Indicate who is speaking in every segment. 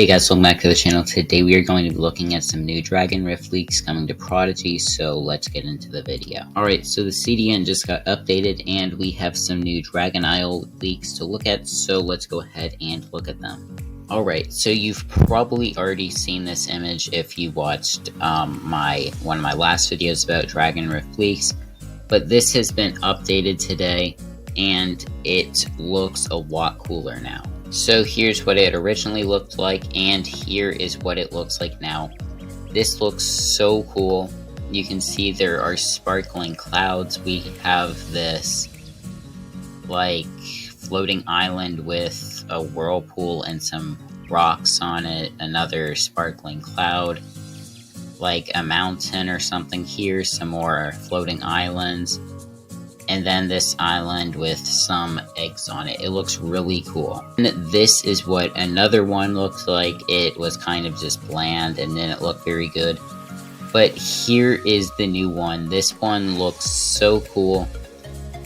Speaker 1: Hey guys, welcome back to the channel. Today we are going to be looking at some new Dragon Rift leaks coming to Prodigy, so let's get into the video. Alright, so the CDN just got updated and we have some new Dragon Isle leaks to look at, so let's go ahead and look at them. Alright, so you've probably already seen this image if you watched one of my last videos about Dragon Rift leaks, but this has been updated today and it looks a lot cooler now. So here's what it originally looked like, and here is what it looks like now. This looks so cool. You can see there are sparkling clouds. We have this like floating island with a whirlpool and some rocks on it, another sparkling cloud, like a mountain or something here, some more floating islands, and then this island with some eggs on it. It looks really cool. And this is what another one looked like. It was kind of just bland and didn't look very good. But here is the new one. This one looks so cool.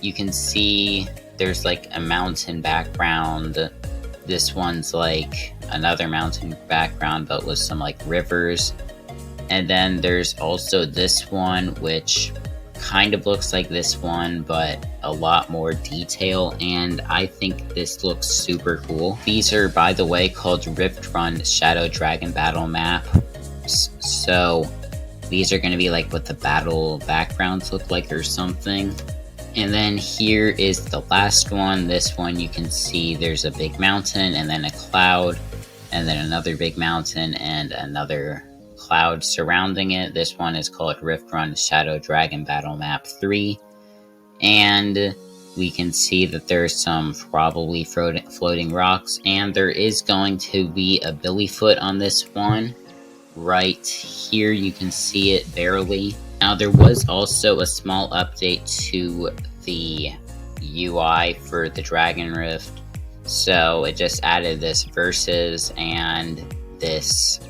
Speaker 1: You can see there's like a mountain background. This one's like another mountain background but with some like rivers. And then there's also this one which kind of looks like this one, but a lot more detail, and I think this looks super cool. These are, by the way, called Rift Run Shadow Dragon Battle Map. So these are going to be like what the battle backgrounds look like or something. And then here is the last one. This one you can see there's a big mountain and then a cloud and then another big mountain and another cloud surrounding it. This one is called Rift Run Shadow Dragon Battle Map 3, and we can see that there's some probably floating rocks, and there is going to be a Billyfoot on this one. Right here you can see it barely. Now there was also a small update to the UI for the Dragon Rift, so it just added this versus and this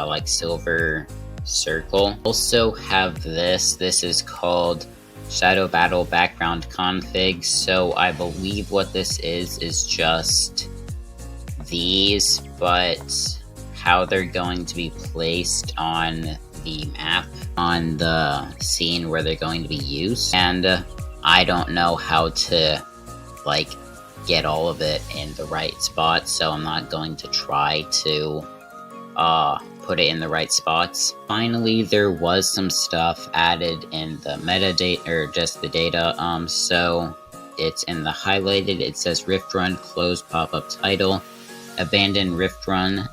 Speaker 1: like silver circle. Also have this is called Shadow Battle Background Config. So I believe what this is just these, but how they're going to be placed on the map, on the scene where they're going to be used. And I don't know how to like get all of it in the right spot, so I'm not going to try to put it in the right spots. Finally, there was some stuff added in the metadata, or just the data. So it's in the highlighted. It says Rift Run closed pop-up title, abandon Rift Run,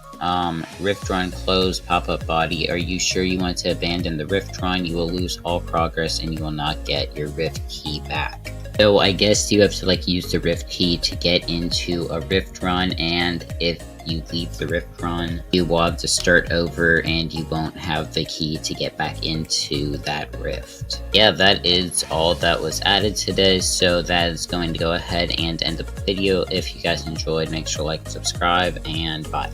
Speaker 1: Rift Run closed pop-up body. Are you sure you want to abandon the Rift Run? You will lose all progress and you will not get your Rift key back. So I guess you have to like use the Rift key to get into a Rift Run, and if you leave the Rift Run, you will have to start over and you won't have the key to get back into that rift. Yeah, that is all that was added today, so that is going to go ahead and end the video. If you guys enjoyed, make sure to like and subscribe, and bye.